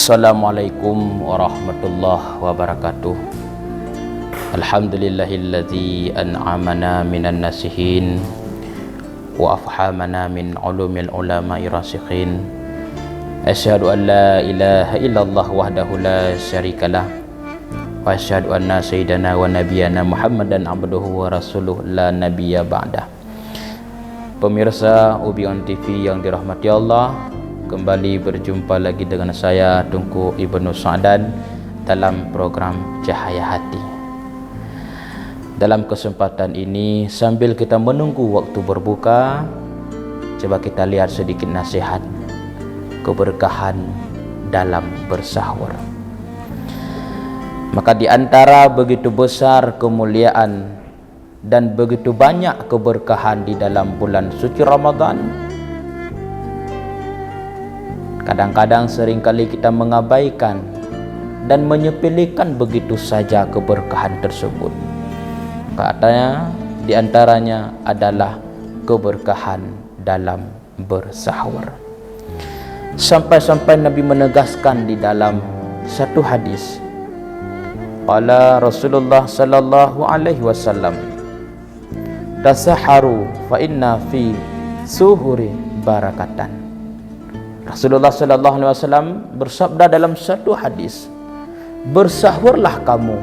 Assalamualaikum warahmatullahi wabarakatuh. Alhamdulillahilladzi an'amana minan nasihin wa afhamana min ulumil ulama'i rasikhin. Asyhadu an la ilaha illallah wahdahu la syarikalah wa asyhadu anna sayyidana wa nabiyyana Muhammadan abduhu wa rasuluh la nabiyya ba'dah. Pemirsa Ubion TV yang dirahmati Allah, kembali berjumpa lagi dengan saya Tunku Ibnu Sa'dan dalam program Cahaya Hati. Dalam kesempatan ini, sambil kita menunggu waktu berbuka, coba kita lihat sedikit nasihat keberkahan dalam bersahur. Maka di antara begitu besar kemuliaan dan begitu banyak keberkahan di dalam bulan suci Ramadan, kadang-kadang seringkali kita mengabaikan dan menyepelekan begitu saja keberkahan tersebut. Katanya di antaranya adalah keberkahan dalam bersahur. Sampai-sampai Nabi menegaskan di dalam satu hadis, qala Rasulullah sallallahu alaihi wasallam, tasaharu fa inna fi suhuri barakatan. Rasulullah sallallahu alaihi wasallam bersabda dalam satu hadis, bersahurlah kamu,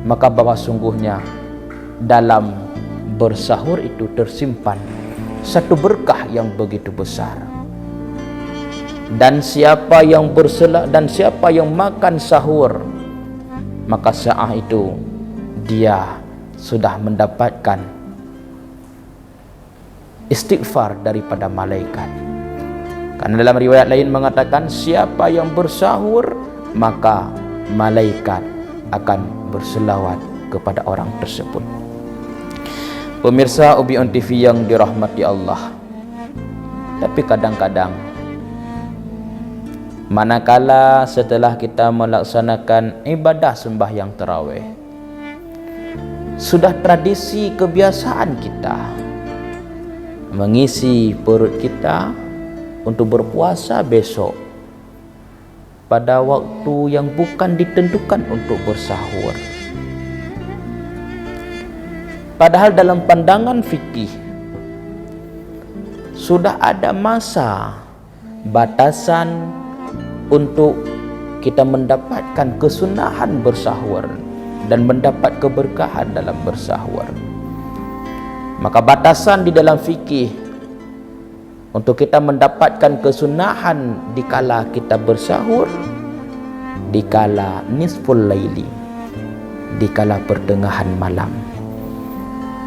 maka bahwa sungguhnya dalam bersahur itu tersimpan satu berkah yang begitu besar. Dan siapa yang siapa yang makan sahur, maka saat itu dia sudah mendapatkan istighfar daripada malaikat. Karena dalam riwayat lain mengatakan, siapa yang bersahur maka malaikat akan berselawat kepada orang tersebut. Pemirsa Ubion TV yang dirahmati Allah, tapi kadang-kadang manakala setelah kita melaksanakan ibadah sembahyang tarawih, sudah tradisi kebiasaan kita mengisi perut kita untuk berpuasa besok pada waktu yang bukan ditentukan untuk bersahur. Padahal dalam pandangan fikih sudah ada masa batasan untuk kita mendapatkan kesunahan bersahur dan mendapat keberkahan dalam bersahur. Maka batasan di dalam fikih untuk kita mendapatkan kesunahan dikala kita bersahur, dikala nisful laili, dikala pertengahan malam.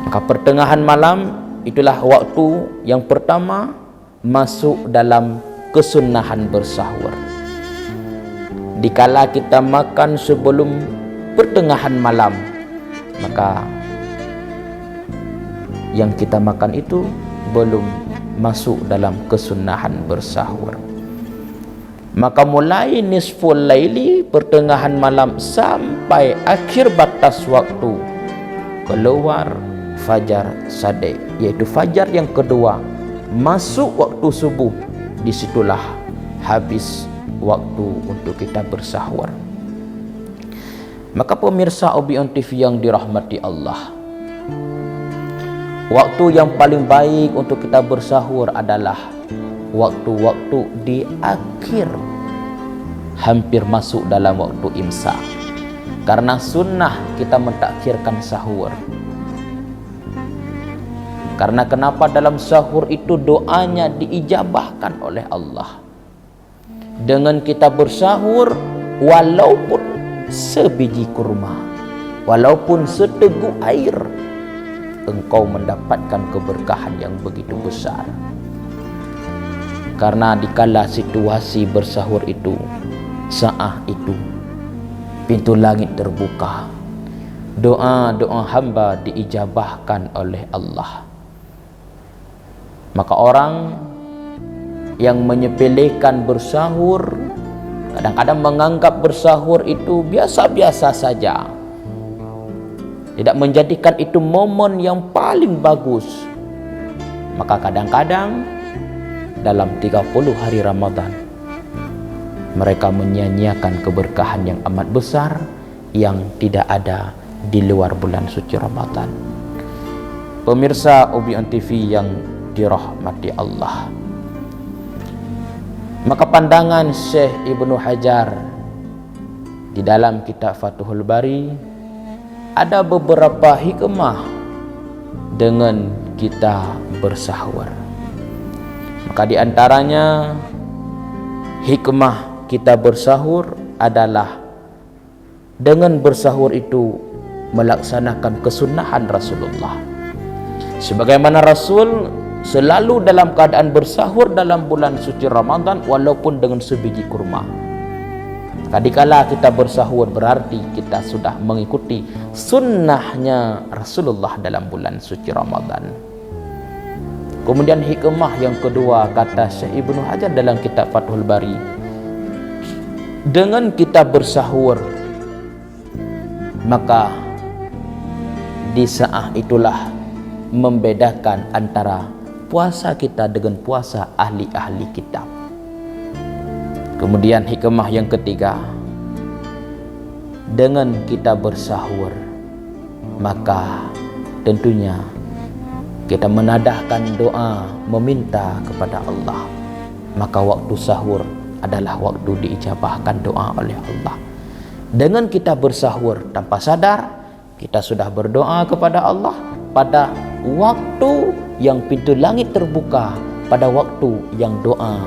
Maka pertengahan malam itulah waktu yang pertama masuk dalam kesunahan bersahur. Dikala kita makan sebelum pertengahan malam, maka yang kita makan itu belum masuk dalam kesunahan bersahur. Maka mulai nisful laili, pertengahan malam, sampai akhir batas waktu keluar fajar sadek, yaitu fajar yang kedua, masuk waktu subuh, disitulah habis waktu untuk kita bersahur. Maka pemirsa Ubion TV yang dirahmati Allah, waktu yang paling baik untuk kita bersahur adalah waktu-waktu di akhir, hampir masuk dalam waktu imsak. Karena sunnah kita mentakhirkan sahur. Karena kenapa dalam sahur itu doanya diijabahkan oleh Allah. Dengan kita bersahur, walaupun sebiji kurma, walaupun seteguk air, engkau mendapatkan keberkahan yang begitu besar. Karena dikala situasi bersahur itu, saat itu pintu langit terbuka, doa-doa hamba diijabahkan oleh Allah. Maka orang yang menyepelekan bersahur, kadang-kadang menganggap bersahur itu biasa-biasa saja, tidak menjadikan itu momen yang paling bagus. Maka kadang-kadang dalam 30 hari Ramadan mereka menyia-nyiakan keberkahan yang amat besar yang tidak ada di luar bulan suci Ramadan. Pemirsa Obion TV yang dirahmati Allah, maka pandangan Syekh Ibnu Hajar di dalam kitab Fathul Bari ada beberapa hikmah dengan kita bersahur. Maka di antaranya hikmah kita bersahur adalah dengan bersahur itu melaksanakan kesunahan Rasulullah. Sebagaimana Rasul selalu dalam keadaan bersahur dalam bulan suci Ramadan walaupun dengan sebiji kurma. Kadikala kita bersahur berarti kita sudah mengikuti sunnahnya Rasulullah dalam bulan suci Ramadan. Kemudian hikmah yang kedua, kata Syekh Ibnu Hajar dalam kitab Fathul Bari, dengan kita bersahur maka di saat itulah membedakan antara puasa kita dengan puasa ahli-ahli kitab. Kemudian hikmah yang ketiga, dengan kita bersahur maka tentunya kita menadahkan doa meminta kepada Allah. Maka waktu sahur adalah waktu diijabahkan doa oleh Allah. Dengan kita bersahur tanpa sadar, kita sudah berdoa kepada Allah pada waktu yang pintu langit terbuka, pada waktu yang doa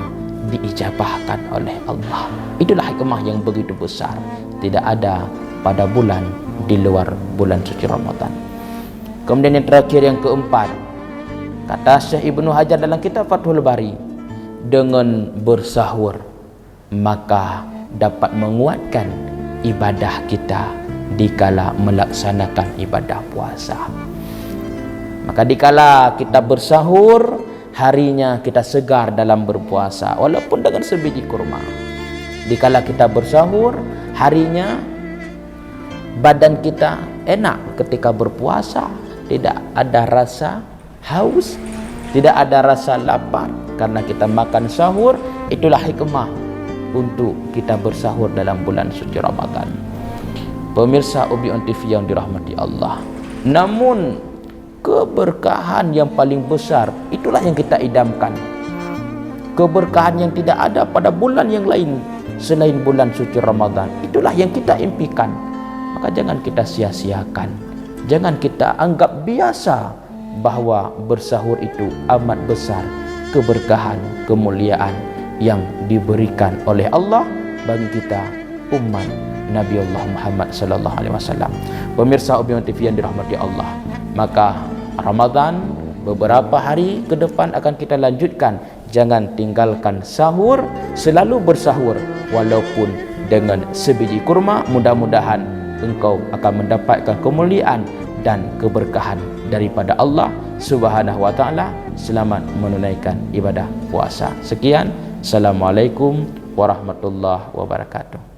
diijabahkan oleh Allah. Itulah hikmah yang begitu besar, tidak ada pada bulan di luar bulan suci Ramadan. Kemudian yang terakhir, yang keempat, kata Syekh Ibnu Hajar dalam kitab Fathul Bari, dengan bersahur maka dapat menguatkan ibadah kita dikala melaksanakan ibadah puasa. Maka dikala kita bersahur, harinya kita segar dalam berpuasa walaupun dengan sebiji kurma. Dikala kita bersahur, harinya badan kita enak ketika berpuasa, tidak ada rasa haus, tidak ada rasa lapar karena kita makan sahur. Itulah hikmah untuk kita bersahur dalam bulan suci Ramadan. Pemirsa Obion TV yang dirahmati Allah, namun keberkahan yang paling besar itulah yang kita idamkan. Keberkahan yang tidak ada pada bulan yang lain selain bulan suci Ramadan, itulah yang kita impikan. Maka jangan kita sia-siakan, jangan kita anggap biasa bahwa bersahur itu amat besar keberkahan, kemuliaan yang diberikan oleh Allah bagi kita umat Nabi Allah Muhammad sallallahu alaihi wasallam. Pemirsa Obion TV yang dirahmati Allah, maka Ramadan beberapa hari ke depan akan kita lanjutkan. Jangan tinggalkan sahur, selalu bersahur walaupun dengan sebiji kurma. Mudah-mudahan engkau akan mendapatkan kemuliaan dan keberkahan daripada Allah Subhanahu wa taala. Selamat menunaikan ibadah puasa. Sekian, assalamualaikum warahmatullahi wabarakatuh.